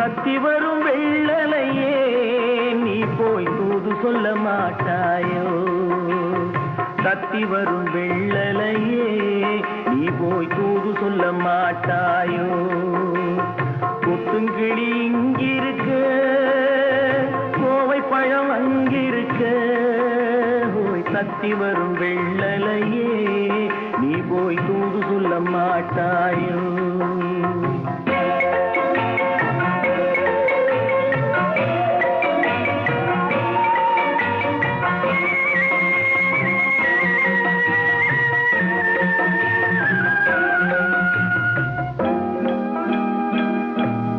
தத்தி வரும் வெள்ளலையே நீ போய் தூது சொல்ல மாட்டாயோ தத்தி வரும் வெள்ளலையே நீ போய் தூது சொல்ல மாட்டாயோ கொத்துங்கிளி இங்கிருக்க கோவை பழம் அங்கிருக்க போய் தத்தி வரும் வெள்ளலையே நீ போய் தூது சொல்ல மாட்டாயோ